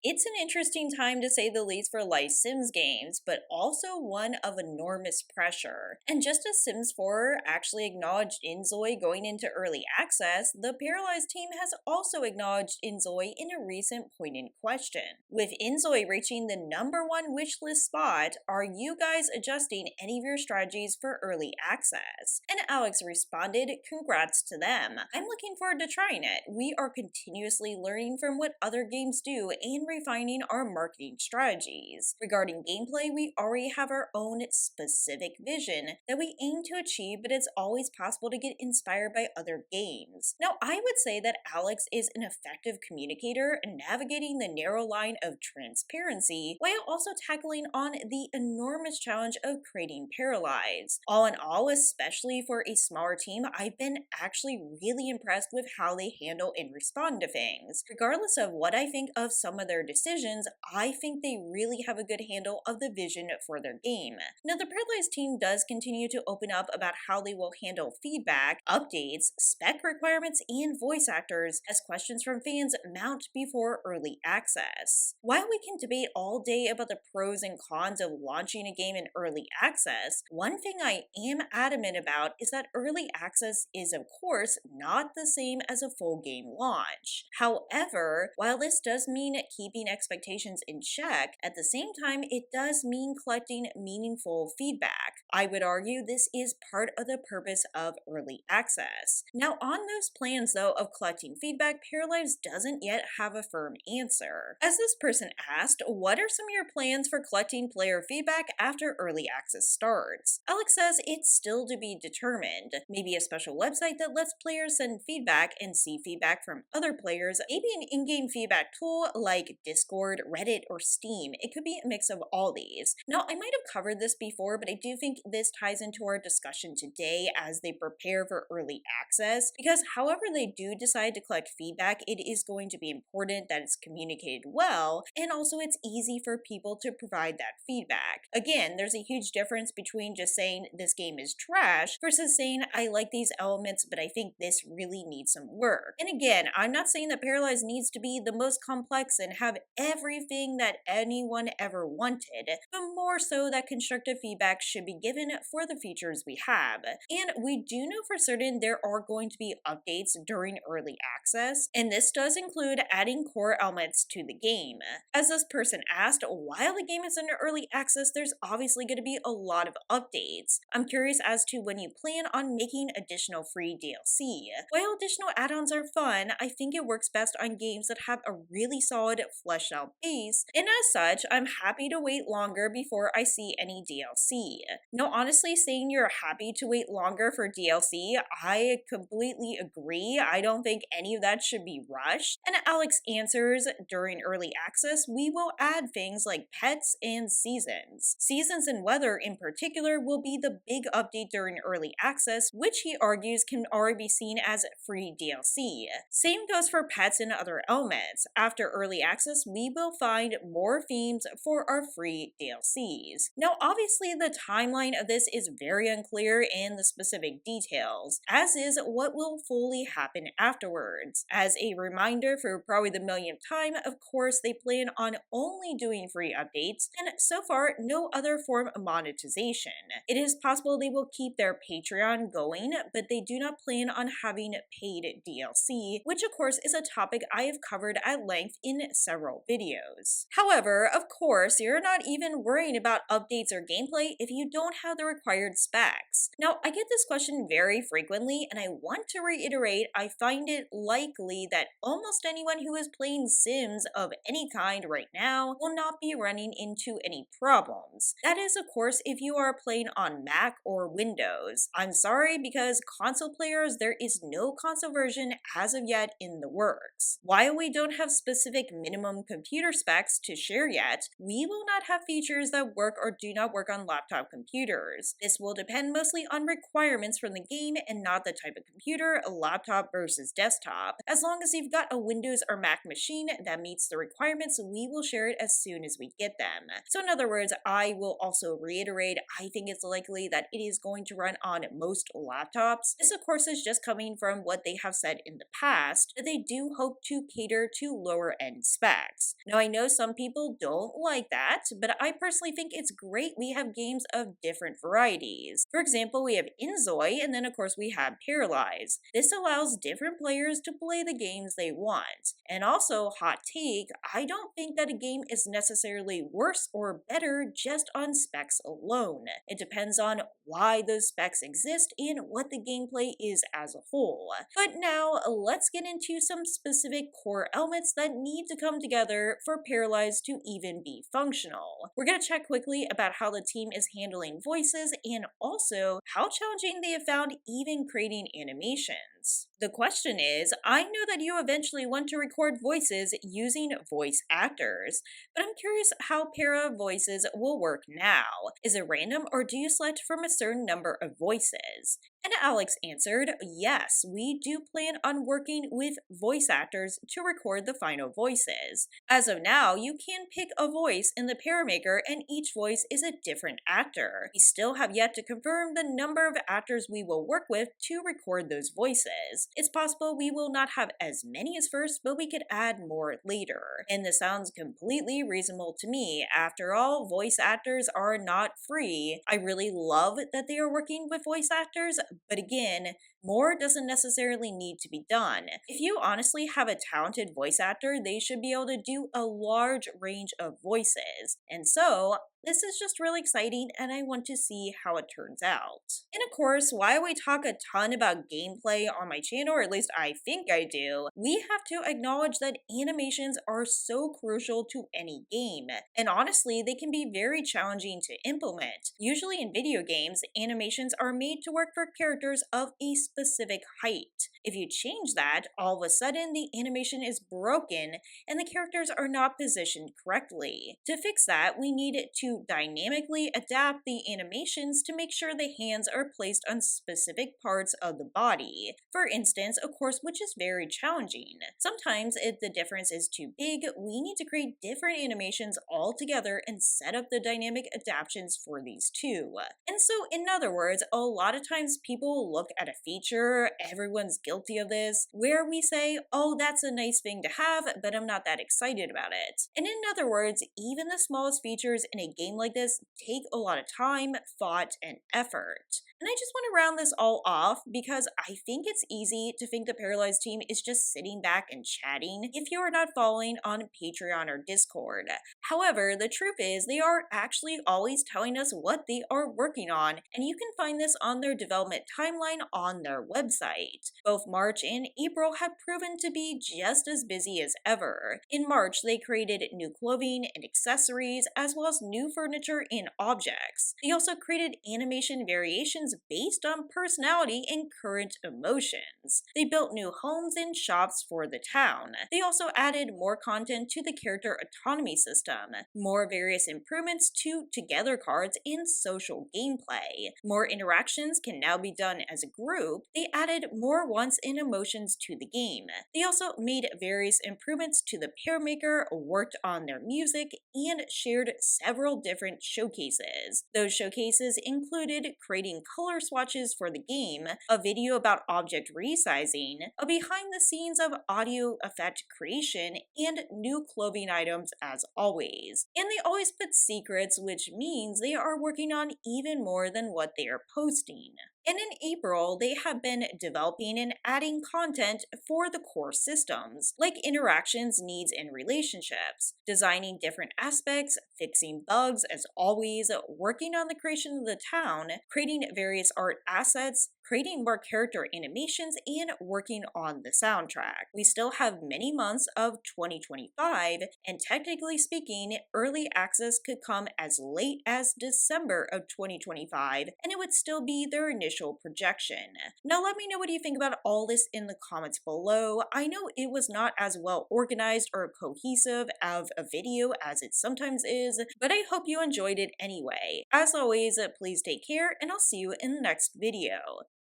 It's an interesting time to say the least for life Sims games, but also one of enormous pressure. And just as Sims 4 actually acknowledged Inzoi going into early access, the Paralyzed team has also acknowledged Inzoi in a recent poignant question. With Inzoi reaching the #1 wishlist spot, are you guys adjusting any of your strategies for early access? And Alex responded, congrats to them. I'm looking forward to trying it. We are continuously learning from what other games do and refining our marketing strategies. Regarding gameplay, we already have our own specific vision that we aim to achieve, but it's always possible to get inspired by other games. Now, I would say that Alex is an effective communicator, navigating the narrow line of transparency while also tackling on the enormous challenge of creating Paralives. All in all, especially for a smaller team, I've been actually really impressed with how they handle and respond to things. Regardless of what I think of some of their decisions, I think they really have a good handle of the vision for their game. Now, the Paralyzed team does continue to open up about how they will handle feedback, updates, spec requirements, and voice actors as questions from fans mount before early access. While we can debate all day about the pros and cons of launching a game in early access, one thing I am adamant about is that early access is, of course, not the same as a full game launch. However, while this does mean keeping expectations in check, at the same time, it does mean collecting meaningful feedback. I would argue this is part of the purpose of early access. Now, on those plans, though, of collecting feedback, Paralives doesn't yet have a firm answer. As this person asked, what are some of your plans for collecting player feedback after early access starts? Alex says it's still to be determined. Maybe a special website that lets players send feedback and see feedback from other players, maybe an in-game feedback tool like Discord, Reddit, or Steam. It could be a mix of all these. Now, I might have covered this before, but I do think this ties into our discussion today as they prepare for early access, because however they do decide to collect feedback, it is going to be important that it's communicated well, and also it's easy for people to provide that feedback. Again, there's a huge difference between just saying this game is trash versus saying I like these elements, but I think this really needs some work. And again, I'm not saying that Paralyzed needs to be the most complex and have everything that anyone ever wanted, but more so that constructive feedback should be given for the features we have. And we do know for certain there are going to be updates during early access, and this does include adding core elements to the game. As this person asked, while the game is in early access, there's obviously going to be a lot of updates. I'm curious as to when you plan on making additional free DLC. While additional add-ons are fun, I think it works best on games that have a really solid, fleshed out base, and as such, I'm happy to wait longer before I see any DLC. No, honestly, saying you're happy to wait longer for DLC, I completely agree. I don't think any of that should be rushed. And Alex answers, during early access, we will add things like pets and seasons. Seasons and weather in particular will be the big update during early access, which he argues can already be seen as free DLC. Same goes for pets and other elements. After early access, we will find more themes for our free DLCs. Now, obviously, the timeline of this is very unclear in the specific details, as is what will fully happen afterwards. As a reminder for probably the millionth time, of course, they plan on only doing free updates, and so far, no other form of monetization. It is possible they will keep their Patreon going, but they do not plan on having paid DLC, which of course is a topic I have covered at length in several videos. However, of course, you're not even worrying about updates or gameplay if you don't have the required specs. Now, I get this question very frequently, and I want to reiterate I find it likely that almost anyone who is playing Sims of any kind right now will not be running into any problems. That is, of course, if you are playing on Mac or Windows. I'm sorry, because console players, there is no console version as of yet in the works. While we don't have specific minimum computer specs to share yet, we will not have features that work or do not work on laptop computers. computers. This will depend mostly on requirements from the game and not the type of computer, laptop versus desktop. As long as you've got a Windows or Mac machine that meets the requirements, we will share it as soon as we get them. So in other words, I will also reiterate, I think it's likely that it is going to run on most laptops. This of course is just coming from what they have said in the past, that they do hope to cater to lower end specs. Now I know some people don't like that, but I personally think it's great we have games of different varieties. For example, we have Inzoi, and then of course we have Paralives. This allows different players to play the games they want. And also, hot take, I don't think that a game is necessarily worse or better just on specs alone. It depends on why those specs exist and what the gameplay is as a whole. But now, let's get into some specific core elements that need to come together for Paralyzed to even be functional. We're going to check quickly about how the team is handling voices and also how challenging they have found even creating animations. The question is, I know that you eventually want to record voices using voice actors, but I'm curious how para voices will work now. Is it random or do you select from a certain number of voices? And Alex answered, yes, we do plan on working with voice actors to record the final voices. As of now, you can pick a voice in the Paramaker and each voice is a different actor. We still have yet to confirm the number of actors we will work with to record those voices. It's possible we will not have as many as first, but we could add more later. And this sounds completely reasonable to me. After all, voice actors are not free. I really love that they are working with voice actors, but again, more doesn't necessarily need to be done. If you honestly have a talented voice actor, they should be able to do a large range of voices. And so, this is just really exciting and I want to see how it turns out. And of course, while we talk a ton about gameplay on my channel, or at least I think I do, we have to acknowledge that animations are so crucial to any game. And honestly, they can be very challenging to implement. Usually in video games, animations are made to work for characters of a specific height. If you change that, all of a sudden the animation is broken and the characters are not positioned correctly. To fix that, we need to dynamically adapt the animations to make sure the hands are placed on specific parts of the body. For instance, of course, which is very challenging. Sometimes if the difference is too big, we need to create different animations altogether and set up the dynamic adaptations for these too. And so, in other words, a lot of times people look at a feature, everyone's guilty of this, where we say, oh, that's a nice thing to have, but I'm not that excited about it. And in other words, even the smallest features in a game like this take a lot of time, thought, and effort. And I just want to round this all off because I think it's easy to think the Paralyzed team is just sitting back and chatting if you are not following on Patreon or Discord. However, the truth is they are actually always telling us what they are working on, and you can find this on their development timeline on their website. Both March and April have proven to be just as busy as ever. In March, they created new clothing and accessories, as well as new furniture and objects. They also created animation variations based on personality and current emotions. They built new homes and shops for the town. They also added more content to the character autonomy system, more various improvements to together cards and social gameplay. More interactions can now be done as a group. They added more wants and emotions to the game. They also made various improvements to the Pairmaker, worked on their music, and shared several different showcases. Those showcases included creating color swatches for the game, a video about object resizing, a behind the scenes of audio effect creation, and new clothing items as always. And they always put secrets, which means they are working on even more than what they are posting. And in April, they have been developing and adding content for the core systems, like interactions, needs, and relationships, designing different aspects, fixing bugs as always, working on the creation of the town, creating various art assets, creating more character animations, and working on the soundtrack. We still have many months of 2025, and technically speaking, early access could come as late as December of 2025, and it would still be their initial projection. Now, let me know what you think about all this in the comments below. I know it was not as well organized or cohesive of a video as it sometimes is, but I hope you enjoyed it anyway. As always, please take care, and I'll see you in the next video.